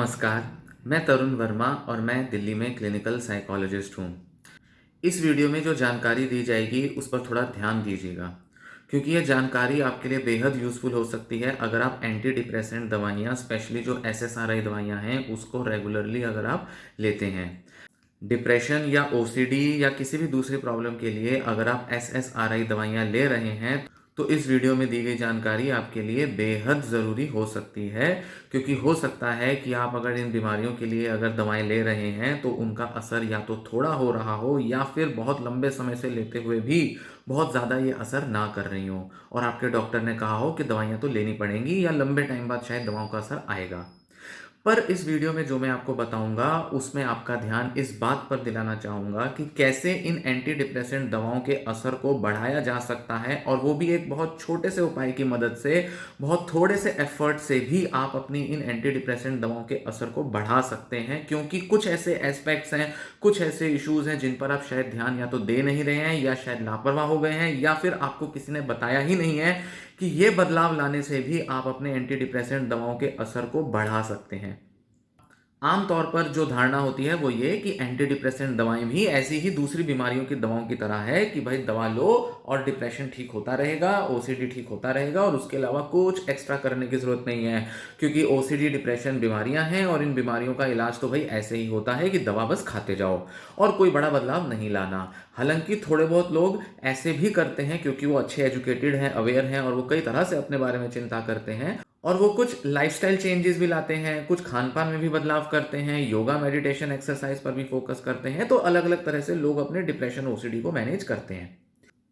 नमस्कार, मैं तरुण वर्मा और मैं दिल्ली में क्लिनिकल साइकोलॉजिस्ट हूँ। इस वीडियो में जो जानकारी दी जाएगी उस पर थोड़ा ध्यान दीजिएगा, क्योंकि यह जानकारी आपके लिए बेहद यूज़फुल हो सकती है अगर आप एंटी डिप्रेसेंट दवाइयाँ, स्पेशली जो एसएसआरआई दवाइयाँ हैं, उसको रेगुलरली अगर आप लेते हैं। डिप्रेशन या ओसीडी या किसी भी दूसरी प्रॉब्लम के लिए अगर आप एसएसआरआई दवाइयाँ ले रहे हैं तो इस वीडियो में दी गई जानकारी आपके लिए बेहद ज़रूरी हो सकती है, क्योंकि हो सकता है कि आप अगर इन बीमारियों के लिए अगर दवाएं ले रहे हैं तो उनका असर या तो थोड़ा हो रहा हो या फिर बहुत लंबे समय से लेते हुए भी बहुत ज़्यादा ये असर ना कर रही हो और आपके डॉक्टर ने कहा हो कि दवाइयाँ तो लेनी पड़ेंगी या लंबे टाइम बाद शायद दवाओं का असर आएगा। पर इस वीडियो में जो मैं आपको बताऊंगा उसमें आपका ध्यान इस बात पर दिलाना चाहूंगा कि कैसे इन एंटी डिप्रेसेंट दवाओं के असर को बढ़ाया जा सकता है, और वो भी एक बहुत छोटे से उपाय की मदद से, बहुत थोड़े से एफर्ट से भी आप अपनी इन एंटी डिप्रेसेंट दवाओं के असर को बढ़ा सकते हैं। क्योंकि कुछ ऐसे एस्पेक्ट्स हैं, कुछ ऐसे इश्यूज हैं जिन पर आप शायद ध्यान या तो दे नहीं रहे हैं या शायद लापरवाह हो गए हैं या फिर आपको किसी ने बताया ही नहीं है कि ये बदलाव लाने से भी आप अपने एंटी डिप्रेसेंट दवाओं के असर को बढ़ा सकते हैं। आमतौर पर जो धारणा होती है वो ये कि एंटी डिप्रेसेंट दवाएं भी ऐसी ही दूसरी बीमारियों की दवाओं की तरह है कि भाई दवा लो और डिप्रेशन ठीक होता रहेगा, ओसीडी ठीक होता रहेगा और उसके अलावा कुछ एक्स्ट्रा करने की जरूरत नहीं है, क्योंकि ओसीडी डिप्रेशन बीमारियां हैं और इन बीमारियों का इलाज तो भाई ऐसे ही होता है कि दवा बस खाते जाओ और कोई बड़ा बदलाव नहीं लाना। हालांकि थोड़े बहुत लोग ऐसे भी करते हैं क्योंकि वो अच्छे एजुकेटेड हैं, अवेयर हैं और वो कई तरह से अपने बारे में चिंता करते हैं और वो कुछ लाइफस्टाइल चेंजेस भी लाते हैं, कुछ खान पान में भी बदलाव करते हैं, योगा मेडिटेशन एक्सरसाइज पर भी फोकस करते हैं। तो अलग अलग तरह से लोग अपने डिप्रेशन ओसीडी को मैनेज करते हैं।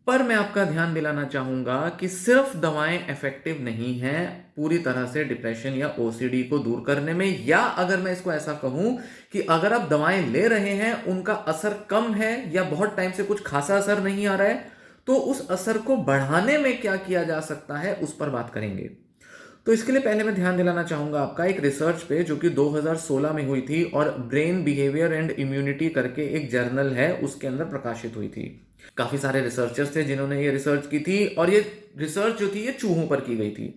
पर मैं आपका ध्यान दिलाना चाहूंगा कि सिर्फ दवाएं इफेक्टिव नहीं हैं पूरी तरह से डिप्रेशन या ओसीडी को दूर करने में, या अगर मैं इसको ऐसा कहूं कि अगर आप दवाएं ले रहे हैं उनका असर कम है या बहुत टाइम से कुछ खासा असर नहीं आ रहा है, तो उस असर को बढ़ाने में क्या किया जा सकता है उस पर बात करेंगे। तो इसके लिए पहले मैं ध्यान दिलाना चाहूंगा आपका एक रिसर्च पे जो कि 2016 में हुई थी और ब्रेन बिहेवियर एंड इम्यूनिटी करके एक जर्नल है उसके अंदर प्रकाशित हुई थी। काफी सारे रिसर्चर्स थे जिन्होंने ये रिसर्च की थी और ये रिसर्च जो थी ये चूहों पर की गई थी।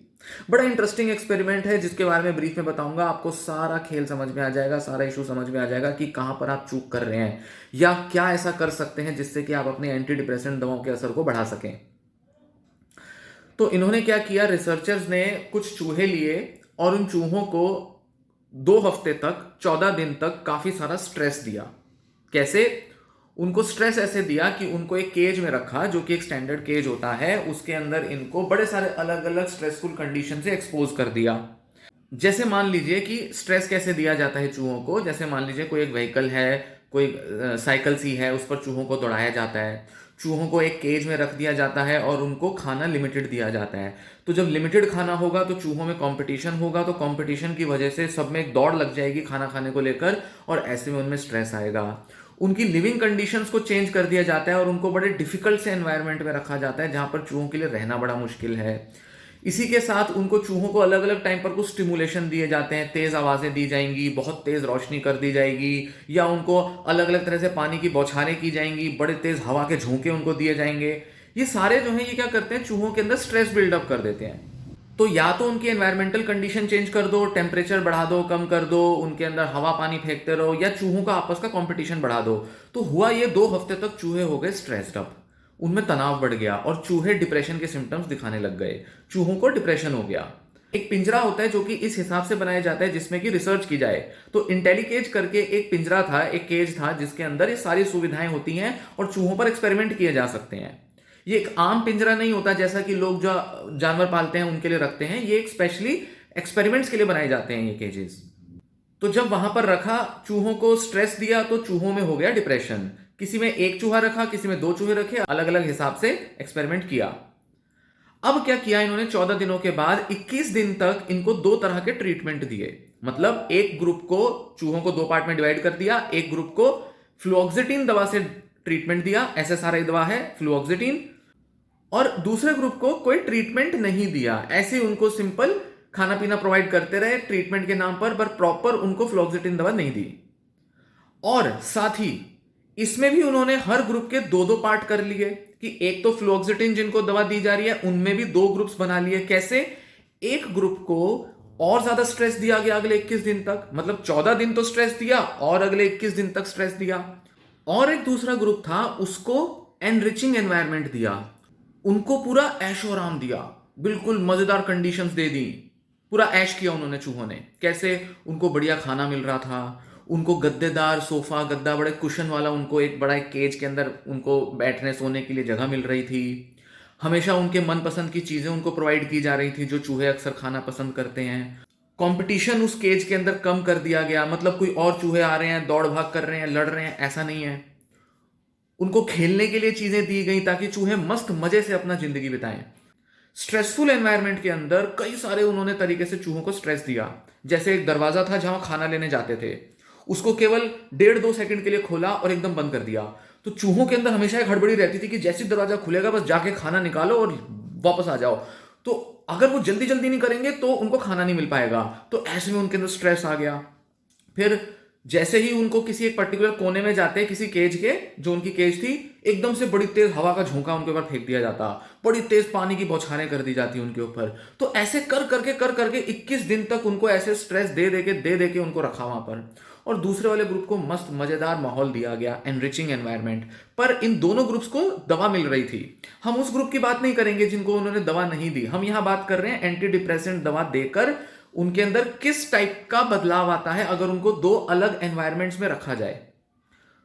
बड़ा इंटरेस्टिंग एक्सपेरिमेंट है जिसके बारे में ब्रीफ में बताऊंगा, आपको सारा खेल समझ में आ जाएगा, सारा इशू समझ में आ जाएगा कि कहां पर आप चूक कर रहे हैं या क्या ऐसा कर सकते हैं जिससे कि आप अपने एंटी डिप्रेसेंट दवाओं के असर को बढ़ा सकें। तो इन्होंने क्या किया, रिसर्चर्स ने कुछ चूहे लिए और उन चूहों को 2 हफ्ते तक, 14 दिन तक काफी सारा स्ट्रेस दिया। कैसे? उनको स्ट्रेस ऐसे दिया कि उनको एक केज में रखा जो कि एक स्टैंडर्ड केज होता है, उसके अंदर इनको बड़े सारे अलग अलग स्ट्रेसफुल कंडीशन से एक्सपोज कर दिया। जैसे मान लीजिए कि स्ट्रेस कैसे दिया जाता है चूहों को, जैसे मान लीजिए कोई एक व्हीकल है, कोई साइकिल सी है, उस पर चूहों को दौड़ाया जाता है, चूहों को एक केज में रख दिया जाता है और उनको खाना लिमिटेड दिया जाता है। तो जब लिमिटेड खाना होगा तो चूहों में कंपटीशन होगा, तो कंपटीशन की वजह से सब में एक दौड़ लग जाएगी खाना खाने को लेकर और ऐसे में उनमें स्ट्रेस आएगा। उनकी लिविंग कंडीशंस को चेंज कर दिया जाता है और उनको बड़े डिफिकल्ट से एनवायरनमेंट में रखा जाता है जहां पर चूहों के लिए रहना बड़ा मुश्किल है। इसी के साथ उनको चूहों को अलग अलग टाइम पर कुछ स्टिमुलेशन दिए जाते हैं, तेज आवाजें दी जाएंगी, बहुत तेज रोशनी कर दी जाएगी, या उनको अलग अलग तरह से पानी की बौछारें की जाएंगी, बड़े तेज हवा के झोंके उनको दिए जाएंगे। ये सारे जो है ये क्या करते हैं, चूहों के अंदर स्ट्रेस बिल्डअप कर देते हैं। तो या तो उनकी एनवायरमेंटल कंडीशन चेंज कर दो, टेम्परेचर बढ़ा दो, कम कर दो, उनके अंदर हवा पानी फेंकते रहो, या चूहों का आपस का कंपटीशन बढ़ा दो। तो हुआ ये 2 हफ्ते तक चूहे हो गए स्ट्रेस्ड अप, उनमें तनाव बढ़ गया और चूहे डिप्रेशन के सिम्टम्स दिखाने लग गए, चूहों को डिप्रेशन हो गया। एक पिंजरा होता है जो कि इस हिसाब से बनाया जाता है जिसमें कि रिसर्च की जाए। तो इंटेलिकेज करके एक पिंजरा था, एक केज था जिसके अंदर ये सारी सुविधाएं होती हैं और चूहों पर एक्सपेरिमेंट किए जा सकते हैं। ये एक आम पिंजरा नहीं होता जैसा कि लोग जो जानवर पालते हैं उनके लिए रखते हैं, ये एक स्पेशली एक्सपेरिमेंट्स के लिए बनाए जाते हैं ये केजेस। तो जब वहां पर रखा, चूहों को स्ट्रेस दिया तो चूहों में हो गया डिप्रेशन। किसी में एक चूहा रखा, किसी में 2 चूहे रखे, अलग अलग हिसाब से एक्सपेरिमेंट किया। अब क्या किया इन्होंने, 14 दिनों के बाद 21 दिन तक इनको 2 तरह के ट्रीटमेंट दिए। मतलब एक ग्रुप को, चूहों को 2 पार्ट में डिवाइड कर दिया, एक ग्रुप को फ्लुओक्सेटिन दवा से ट्रीटमेंट दिया, एसएसआरआई दवा है फ्लुओक्सेटिन, और दूसरे ग्रुप को कोई ट्रीटमेंट नहीं दिया, ऐसे उनको सिंपल खाना पीना प्रोवाइड करते रहे ट्रीटमेंट के नाम पर प्रॉपर उनको फ्लुओक्सेटिन दवा नहीं दी। और साथ ही इसमें भी उन्होंने हर ग्रुप के 2-2 पार्ट कर लिए कि एक तो फ्लुओक्सेटिन जिनको दवा दी जा रही है उनमें भी 2 ग्रुप्स बना लिए। कैसे? एक ग्रुप को और ज्यादा स्ट्रेस दिया गया अगले 21 दिन तक, मतलब 14 दिन तो स्ट्रेस दिया और अगले 21 दिन तक स्ट्रेस दिया। और एक दूसरा ग्रुप था, उसको एनरिचिंग एनवायरनमेंट दिया, उनको पूरा ऐशो आराम दिया, बिल्कुल मजेदार कंडीशंस दे दी, पूरा ऐश किया उन्होंने चूहों ने। कैसे? उनको बढ़िया खाना मिल रहा था, उनको गद्देदार सोफा, गद्दा, बड़े कुशन वाला, उनको एक बड़ा एक केज के अंदर उनको बैठने सोने के लिए जगह मिल रही थी। हमेशा उनके मनपसंद की चीजें उनको प्रोवाइड की जा रही थी जो चूहे अक्सर खाना पसंद करते हैं। कंपटीशन उस केज के अंदर कम कर दिया गया, मतलब कोई और चूहे आ रहे हैं, दौड़ भाग कर रहे हैं, लड़ रहे हैं, ऐसा नहीं है। उनको खेलने के लिए चीजें दी गई ताकि चूहे मस्त मजे से अपना जिंदगी बिताएं। स्ट्रेसफुल एनवायरनमेंट के अंदर कई सारे उन्होंने तरीके से चूहों को स्ट्रेस दिया। जैसे एक दरवाजा था जहां खाना लेने जाते थे, उसको केवल 1.5-2 सेकंड के लिए खोला और एकदम बंद कर दिया। तो चूहों के अंदर हमेशा एक हड़बड़ी रहती थी कि जैसे ही दरवाजा खुलेगा बस जाके खाना निकालो और वापस आ जाओ। तो अगर वो जल्दी जल्दी नहीं करेंगे तो उनको खाना नहीं मिल पाएगा। तो ऐसे में उनके अंदर स्ट्रेस आ गया। फिर जैसे ही उनको किसी एक पर्टिकुलर कोने में जाते हैं, किसी केज के, जो उनकी केज थी, एकदम से बड़ी तेज हवा का झोंका उनके ऊपर फेंक दिया जाता, बड़ी तेज पानी की बौछारें कर दी जाती उनके ऊपर। तो ऐसे कर करके 21 दिन तक उनको ऐसे स्ट्रेस दे दे के उनको रखा वहां पर। और दूसरे वाले ग्रुप को मस्त मजेदार माहौल दिया गया, एनरिचिंग एनवायरनमेंट। पर इन दोनों ग्रुप्स को दवा मिल रही थी। हम उस ग्रुप की बात नहीं करेंगे जिनको उन्होंने दवा नहीं दी, हम यहां बात कर रहे हैं एंटी डिप्रेसेंट दवा देकर उनके अंदर किस टाइप का बदलाव आता है अगर उनको दो अलग एनवायरनमेंट्स में रखा जाए।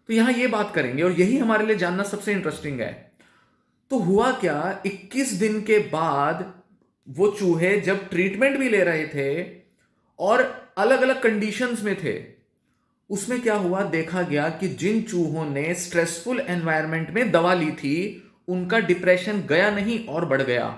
तो यहां ये बात करेंगे और यही हमारे लिए जानना सबसे इंटरेस्टिंग है। तो हुआ क्या, 21 दिन के बाद वो चूहे जब ट्रीटमेंट भी ले रहे थे और अलग अलग कंडीशंस में थे, उसमें क्या हुआ, देखा गया कि जिन चूहों ने स्ट्रेसफुल एनवायरनमेंट में दवा ली थी उनका डिप्रेशन गया नहीं और बढ़ गया।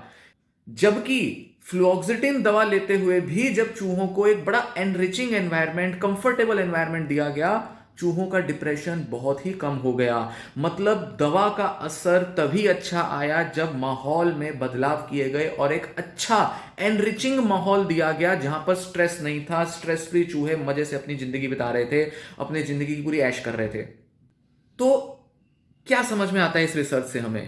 जबकि फ्लुओक्सिटिन दवा लेते हुए भी जब चूहों को एक बड़ा एनरिचिंग एनवायरनमेंट, कंफर्टेबल एनवायरनमेंट दिया गया, चूहों का डिप्रेशन बहुत ही कम हो गया। मतलब दवा का असर तभी अच्छा आया जब माहौल में बदलाव किए गए और एक अच्छा एनरिचिंग माहौल दिया गया जहां पर स्ट्रेस नहीं था, स्ट्रेस फ्री चूहे मजे से अपनी जिंदगी बिता रहे थे, अपनी जिंदगी की पूरी ऐश कर रहे थे। तो क्या समझ में आता है इस रिसर्च से हमें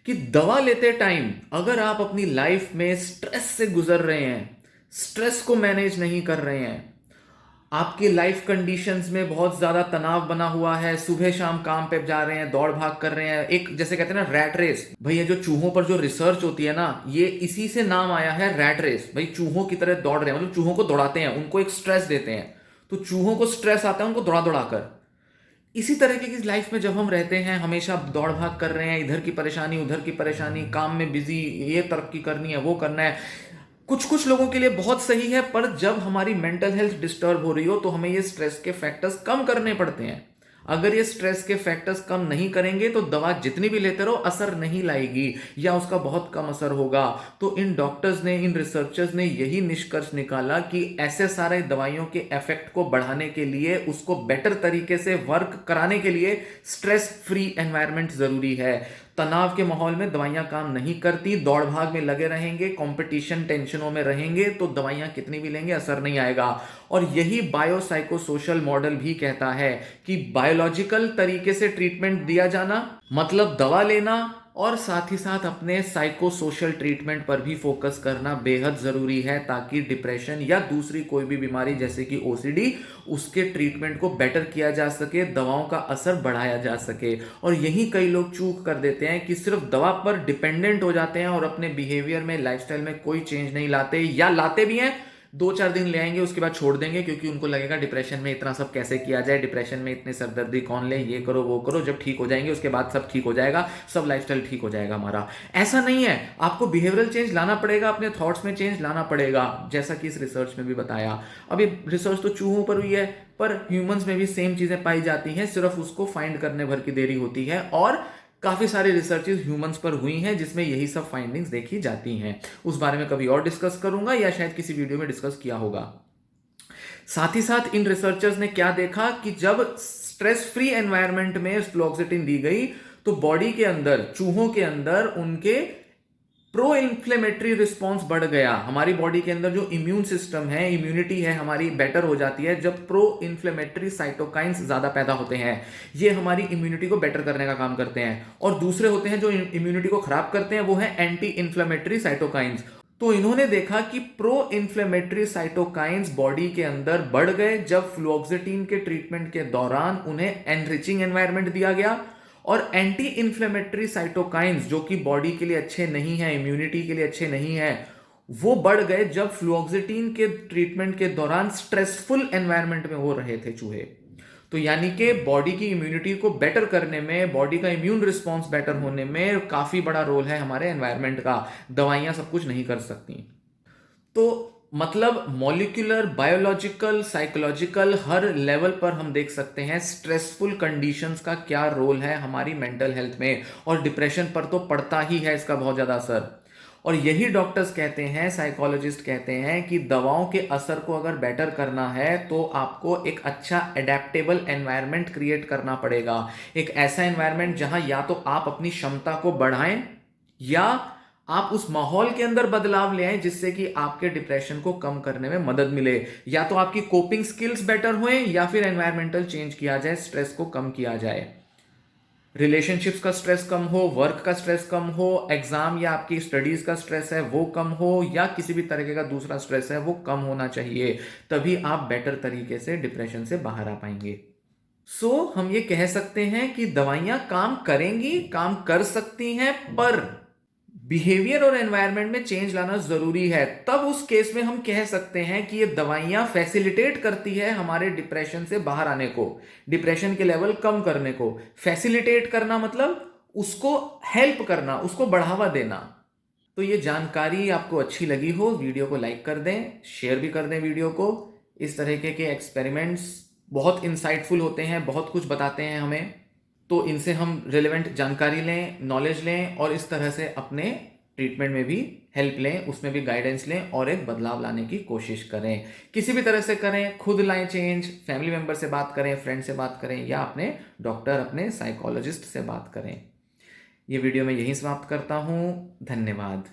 कि दवा लेते टाइम अगर आप अपनी लाइफ में स्ट्रेस से गुजर रहे हैं, स्ट्रेस को मैनेज नहीं कर रहे हैं, आपकी लाइफ कंडीशंस में बहुत ज्यादा तनाव बना हुआ है, सुबह शाम काम पे जा रहे हैं, दौड़ भाग कर रहे हैं, एक जैसे कहते हैं ना रैट रेस। भाई ये जो चूहों पर जो रिसर्च होती है ना, ये इसी से नाम आया है रैट रेस। भाई चूहों की तरह दौड़ रहे हैं, मतलब चूहों को दौड़ाते हैं, उनको एक स्ट्रेस देते हैं। तो चूहों को स्ट्रेस आता है उनको दौड़ा दौड़ा कर। इसी तरह की लाइफ में जब हम रहते हैं, हमेशा दौड़ भाग कर रहे हैं, इधर की परेशानी उधर की परेशानी, काम में बिजी, ये तरक्की करनी है, वो करना है, कुछ कुछ लोगों के लिए बहुत सही है। पर जब हमारी मेंटल हेल्थ डिस्टर्ब हो रही हो तो हमें ये स्ट्रेस के फैक्टर्स कम करने पड़ते हैं। अगर ये स्ट्रेस के फैक्टर्स कम नहीं करेंगे तो दवा जितनी भी लेते रहो असर नहीं लाएगी या उसका बहुत कम असर होगा। तो इन डॉक्टर्स ने, इन रिसर्चर्स ने यही निष्कर्ष निकाला कि ऐसे सारे दवाइयों के इफेक्ट को बढ़ाने के लिए, उसको बेटर तरीके से वर्क कराने के लिए स्ट्रेस फ्री एनवायरनमेंट जरूरी है। तनाव के माहौल में दवाइयां काम नहीं करती, दौड़ भाग में लगे रहेंगे, कंपटीशन टेंशनों में रहेंगे तो दवाइयां कितनी भी लेंगे असर नहीं आएगा। और यही बायोसाइकोसोशल मॉडल भी कहता है कि बायोलॉजिकल तरीके से ट्रीटमेंट दिया जाना, मतलब दवा लेना, और साथ ही साथ अपने साइको सोशल ट्रीटमेंट पर भी फोकस करना बेहद जरूरी है ताकि डिप्रेशन या दूसरी कोई भी बीमारी जैसे कि ओसीडी, उसके ट्रीटमेंट को बेटर किया जा सके, दवाओं का असर बढ़ाया जा सके। और यही कई लोग चूक कर देते हैं कि सिर्फ दवा पर डिपेंडेंट हो जाते हैं और अपने बिहेवियर में, लाइफस्टाइल में कोई चेंज नहीं लाते, या लाते भी हैं 2-4 दिन ले आएंगे उसके बाद छोड़ देंगे क्योंकि उनको लगेगा डिप्रेशन में इतना सब कैसे किया जाए, डिप्रेशन में इतनी सरदर्दी कौन ले, ये करो वो करो, जब ठीक हो जाएंगे उसके बाद सब ठीक हो जाएगा, सब लाइफस्टाइल ठीक हो जाएगा हमारा। ऐसा नहीं है, आपको बिहेवियरल चेंज लाना पड़ेगा, अपने थॉट्स में चेंज लाना पड़ेगा, जैसा कि इस रिसर्च में भी बताया। अब ये रिसर्च तो चूहों पर हुई है पर ह्यूमंस में भी सेम चीजें पाई जाती हैं, सिर्फ उसको फाइंड करने भर की देरी होती है। और काफी सारी रिसर्चेस ह्यूमंस पर हुई हैं जिसमें यही सब फाइंडिंग्स देखी जाती हैं। उस बारे में कभी और डिस्कस करूंगा या शायद किसी वीडियो में डिस्कस किया होगा। साथ ही साथ इन रिसर्चर्स ने क्या देखा कि जब स्ट्रेस फ्री एनवायरनमेंट में फ्लुओक्सिटिन दी गई तो बॉडी के अंदर, चूहों के अंदर उनके प्रो इन्फ्लेमेटरी रिस्पॉन्स बढ़ गया। हमारी बॉडी के अंदर जो इम्यून सिस्टम है, इम्यूनिटी है हमारी, बेटर हो जाती है जब प्रो इन्फ्लेमेटरी साइटोकाइंस ज्यादा पैदा होते हैं। ये हमारी इम्यूनिटी को बेटर करने का काम करते हैं। और दूसरे होते हैं जो इम्यूनिटी को खराब करते हैं, वो है एंटी इन्फ्लेमेटरी साइटोकाइंस। तो इन्होंने देखा कि प्रो इन्फ्लेमेटरी साइटोकाइंस बॉडी के अंदर बढ़ गए जब फ्लुओक्सेटिन के ट्रीटमेंट के दौरान उन्हें एनरिचिंग एनवायरनमेंट दिया गया, और एंटी इन्फ्लेमेटरी साइटोकाइंस जो कि बॉडी के लिए अच्छे नहीं है, इम्यूनिटी के लिए अच्छे नहीं है, वो बढ़ गए जब फ्लुओक्सेटिन के ट्रीटमेंट के दौरान स्ट्रेसफुल एनवायरनमेंट में हो रहे थे चूहे। तो यानी कि बॉडी की इम्यूनिटी को बेटर करने में, बॉडी का इम्यून रिस्पॉन्स बेटर होने में काफी बड़ा रोल है हमारे एनवायरनमेंट का। दवाइयां सब कुछ नहीं कर सकती। तो मतलब मॉलिक्यूलर, बायोलॉजिकल, साइकोलॉजिकल हर लेवल पर हम देख सकते हैं स्ट्रेसफुल कंडीशंस का क्या रोल है हमारी मेंटल हेल्थ में, और डिप्रेशन पर तो पड़ता ही है इसका बहुत ज्यादा असर। और यही डॉक्टर्स कहते हैं, साइकोलॉजिस्ट कहते हैं कि दवाओं के असर को अगर बेटर करना है तो आपको एक अच्छा एडेप्टेबल एनवायरनमेंट क्रिएट करना पड़ेगा। एक ऐसा एनवायरनमेंट जहां या तो आप अपनी क्षमता को बढ़ाएं, या आप उस माहौल के अंदर बदलाव ले आए जिससे कि आपके डिप्रेशन को कम करने में मदद मिले। या तो आपकी कोपिंग स्किल्स बेटर हुए, या फिर एनवायरमेंटल चेंज किया जाए, स्ट्रेस को कम किया जाए। रिलेशनशिप्स का स्ट्रेस कम हो, वर्क का स्ट्रेस कम हो, एग्जाम या आपकी स्टडीज का स्ट्रेस है वो कम हो, या किसी भी तरीके का दूसरा स्ट्रेस है वो कम होना चाहिए। तभी आप बेटर तरीके से डिप्रेशन से बाहर आ पाएंगे। हम ये कह सकते हैं कि दवाइयां काम करेंगी, काम कर सकती हैं, पर बिहेवियर और एनवायरनमेंट में चेंज लाना जरूरी है। तब उस केस में हम कह सकते हैं कि ये दवाइयां फैसिलिटेट करती है हमारे डिप्रेशन से बाहर आने को, डिप्रेशन के लेवल कम करने को। फैसिलिटेट करना मतलब उसको हेल्प करना, उसको बढ़ावा देना। तो ये जानकारी आपको अच्छी लगी हो, वीडियो को लाइक कर दें, शेयर भी कर दें वीडियो को। इस तरीके के एक्सपेरिमेंट्स बहुत इंसाइटफुल होते हैं, बहुत कुछ बताते हैं हमें। तो इनसे हम रिलेवेंट जानकारी लें, नॉलेज लें, और इस तरह से अपने ट्रीटमेंट में भी हेल्प लें, उसमें भी गाइडेंस लें, और एक बदलाव लाने की कोशिश करें। किसी भी तरह से करें, खुद लाएं चेंज, फैमिली मेंबर से बात करें, फ्रेंड से बात करें, या अपने डॉक्टर, अपने साइकोलॉजिस्ट से बात करें। ये वीडियो मैं यहीं समाप्त करता हूँ। धन्यवाद।